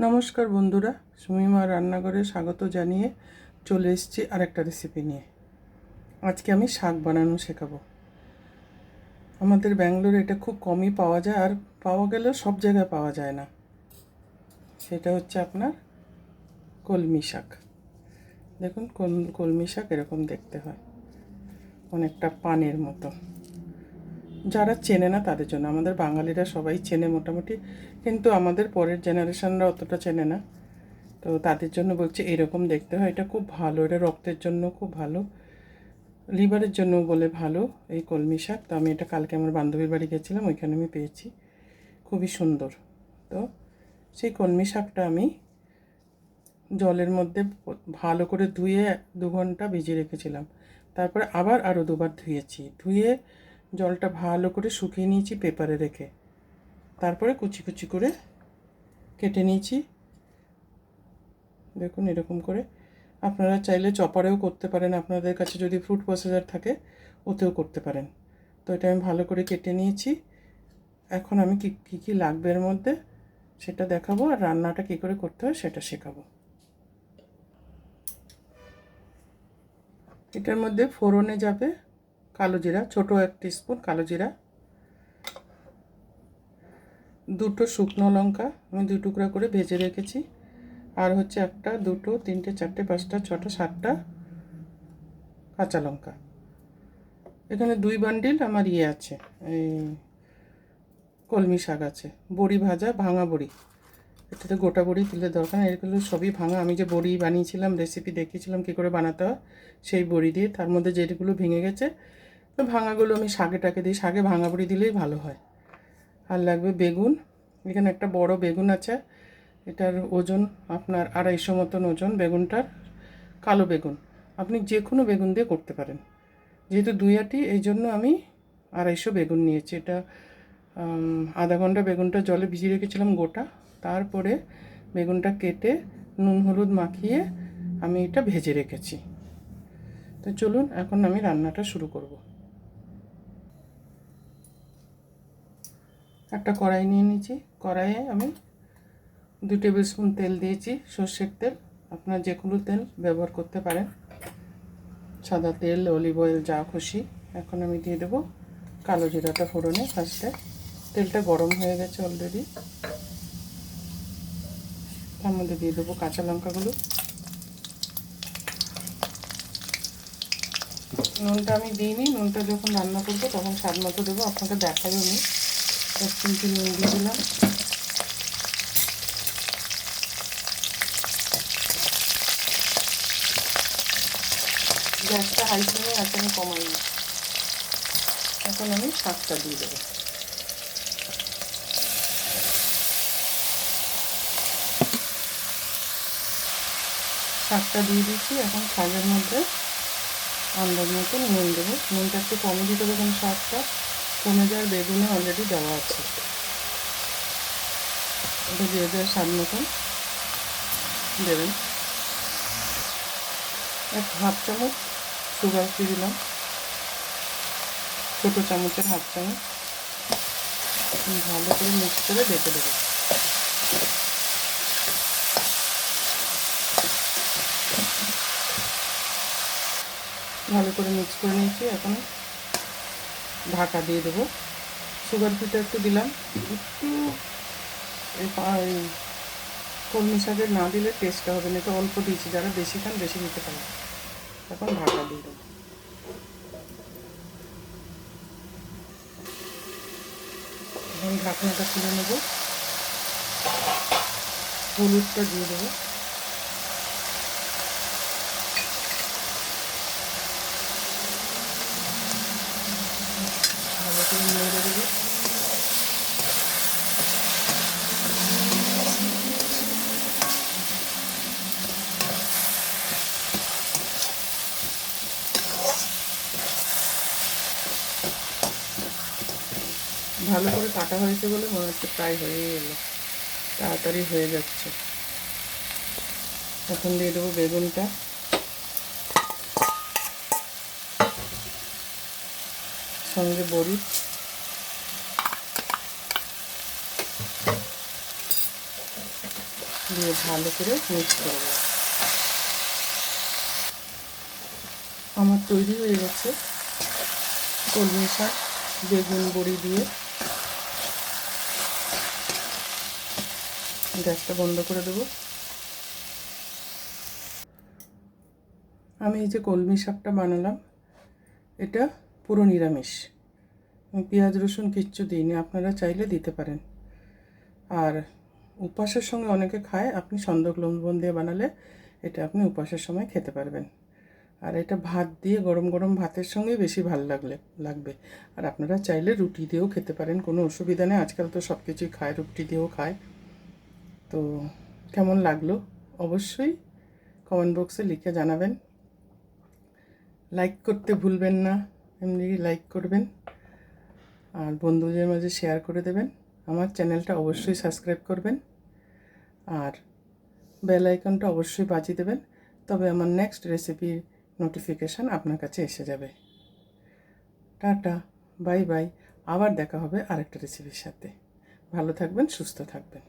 নমস্কার বন্ধুরা, সুমিমা রান্নাঘরে স্বাগত জানিয়ে চলে এসেছি আরেকটা রেসিপি নিয়ে। আজকে আমি শাক বানানো শেখাবো। আমাদের ব্যাঙ্গালোরে এটা খুব কমই পাওয়া যায়, আর পাওয়া গেলেও সব জায়গায় পাওয়া যায় না। সেটা হচ্ছে আপনার কলমি শাক। দেখুন, কলমি শাক এরকম দেখতে হয়, অনেকটা পানের মতো। যারা চেনে না তাদের জন্য, আমাদের বাঙালিরা সবাই চেনে মোটামুটি, কিন্তু আমাদের পরের জেনারেশনরা অতটা চেনে না। তো তাদের জন্য বলছি, এরকম দেখতে হয়। এটা খুব ভালো, এটা রক্তের জন্য খুব ভালো, লিভারের জন্য বলে ভালো এই কলমি শাক। তো আমি এটা কালকে আমার বান্ধবীর বাড়ি গেছিলাম, ওইখানে আমি পেয়েছি, খুবই সুন্দর। তো সেই কলমি শাকটা আমি জলের মধ্যে ভালো করে ধুয়ে 2 ঘন্টা ভিজিয়ে রেখেছিলাম। তারপরে আবার আরও 2বার ধুয়েছি, ধুয়ে জলটা ভালো করে শুকিয়ে নিয়েছি পেপারে রেখে। তারপরে কুচি কুচি করে কেটে নিয়েছি। দেখুন এরকম করে। আপনারা চাইলে চপারেও করতে পারেন, আপনাদের কাছে যদি ফ্রুট প্রসেসর থাকে ওতেও করতে পারেন। তো এটা আমি ভালো করে কেটে নিয়েছি। এখন আমি কী কী লাগবে এর মধ্যে সেটা দেখাবো, আর রান্নাটা কী করে করতে হয় সেটা শেখাবো। এটার মধ্যে ফোড়নে যাবে কালো জিরা, ছোটো 1 টিস্পুন কালো জিরা, 2টো শুকনো লঙ্কা আমি 2 টুকরা করে ভেজে রেখেছি, আর হচ্ছে 1টা 2টো 3টে 4টে 5টা 6টা 7টা কাঁচা লঙ্কা। এখানে 2 বান্ডিল আমার আছে, এই কলমি শাক আছে। বড়ি ভাজা, ভাঙা বড়ি, এটাতে গোটা বড়ি তুলে দরকার, এগুলো সবই ভাঙা। আমি যে বড়ি বানিয়েছিলাম, রেসিপি দেখিয়েছিলাম কী করে বানাতে হয়, সেই বড়ি দিয়ে, তার মধ্যে যেগুলো ভেঙে গেছে তো ভাঙাগুলো আমি শাকেটাকে দিই, শাকে ভাঙা বড়ি দিলেই ভালো হয়। আর লাগবে বেগুন, এখানে একটা বড় বেগুন আছে, এটার ওজন আপনার 250 মতন ওজন বেগুনটার, কালো বেগুন। আপনি যে কোনো বেগুন দিয়ে করতে পারেন, যেহেতু 2 আটি এই জন্য আমি 250 বেগুন নিয়েছি। এটা আধা ঘন্টা বেগুনটা জলে ভিজিয়ে রেখেছিলাম গোটা, তারপরে বেগুনটা কেটে নুন হলুদ মাখিয়ে আমি এটা ভেজে রেখেছি। তো চলুন এখন আমি রান্নাটা শুরু করব। একটা কড়াই নিয়ে নিয়েছি, কড়াইয়ে আমি 2 টেবিল স্পুন তেল দিয়েছি, সর্ষের তেল। আপনার যে কোনো তেল ব্যবহার করতে পারেন, সাদা তেল, অলিভ অয়েল, যা খুশি। এখন আমি দিয়ে দেবো কালো জিরাটা ফোড়নে ফার্স্টে। তেলটা গরম হয়ে গেছে অলরেডি, তার মধ্যে দিয়ে দেবো কাঁচা লঙ্কাগুলো। নুনটা আমি দিইনি, নুনটা যখন রান্না করবো তখন স্বাদ মতো দেবো, আপনাকে দেখাইও নি। 1 চিমটি নুন দিয়ে দিলাম। গ্যাসটা হাই ফ্লেমে আছে, আমি কমাইনি। এখন আমি শাকটা দিয়ে দেবো। শাকটা দিয়ে দিচ্ছি। এখন শাকের মধ্যে আন্দাজ মতো নুন দেবো, নুনটা একটু কমে দিতে হবে, কারণ শাকটা কমে যাওয়ার বেগুনে অলরেডি দেওয়া আছে। ওটা দিয়ে দেওয়ার স্বাদ মতন দেবেন। 1/2 চামচ সুগার ফ্রি দিলাম, ছোটো চামচের 1/2 চামচ। ভালো করে মিক্স করে রেখে দেবো। ভালো করে মিক্স করে নিয়েছি, এখন ঢাকা দিয়ে দেবো। সুগার ফ্রিটা একটু দিলাম, একটু কলমি শাকের না দিলে টেস্টটা হবে না, তো অল্প দিয়েছি, যারা বেশি খান বেশি দিতে পারেন। এখন ঢাকা দিয়ে দেবো। এখন ঢাকনাটা খুলে নেব, হলুদটা দিয়ে দেবো। ভালো করে নেড়ে দেবো। ভালো করে কাটা হয়েছে বলে মনে হচ্ছে প্রায় হয়ে এলো, তাড়াতাড়ি হয়ে যাচ্ছে। এখন দিয়ে দেবো বেগুনটা, সঙ্গে বড়ি। দিয়ে ভালো করে মিক্স করে দেবো। আমার তৈরি হয়ে গেছে কলমি শাক বেগুন বড়ি দিয়ে। গ্যাসটা বন্ধ করে দেবো। আমি এই যে কলমি শাকটা বানালাম, এটা পুরো নিরামিষ, আমি পেঁয়াজ রসুন কিচ্ছু দিইনি, আপনারা চাইলে দিতে পারেন। আর উপাসের সঙ্গে অনেকে খায়, আপনি সন্দক লবণ দিয়ে বানালে এটা আপনি উপাসের সময় খেতে পারবেন। আর এটা ভাত দিয়ে গরম গরম ভাতের সঙ্গে বেশি ভালো লাগবে। আর আপনারা চাইলে রুটি দিয়েও খেতে পারেন, কোনো অসুবিধা নেই। আজকাল তো সব কিছুই খায়, রুটি দিয়েও খায়। তো কেমন লাগলো অবশ্যই কমেন্ট বক্সে লিখে জানাবেন। লাইক করতে ভুলবেন না, এমনি লাইক করবেন আর বন্ধুদের মাঝে শেয়ার করে দেবেন। আমার চ্যানেলটা অবশ্যই সাবস্ক্রাইব করবেন আর বেল আইকনটা অবশ্যই বাজিয়ে দেবেন, তবে আমার নেক্সট রেসিপির নোটিফিকেশান আপনার কাছে এসে যাবে। টাটা, বাই বাই, আবার দেখা হবে আরেকটা রেসিপির সাথে। ভালো থাকবেন, সুস্থ থাকবেন।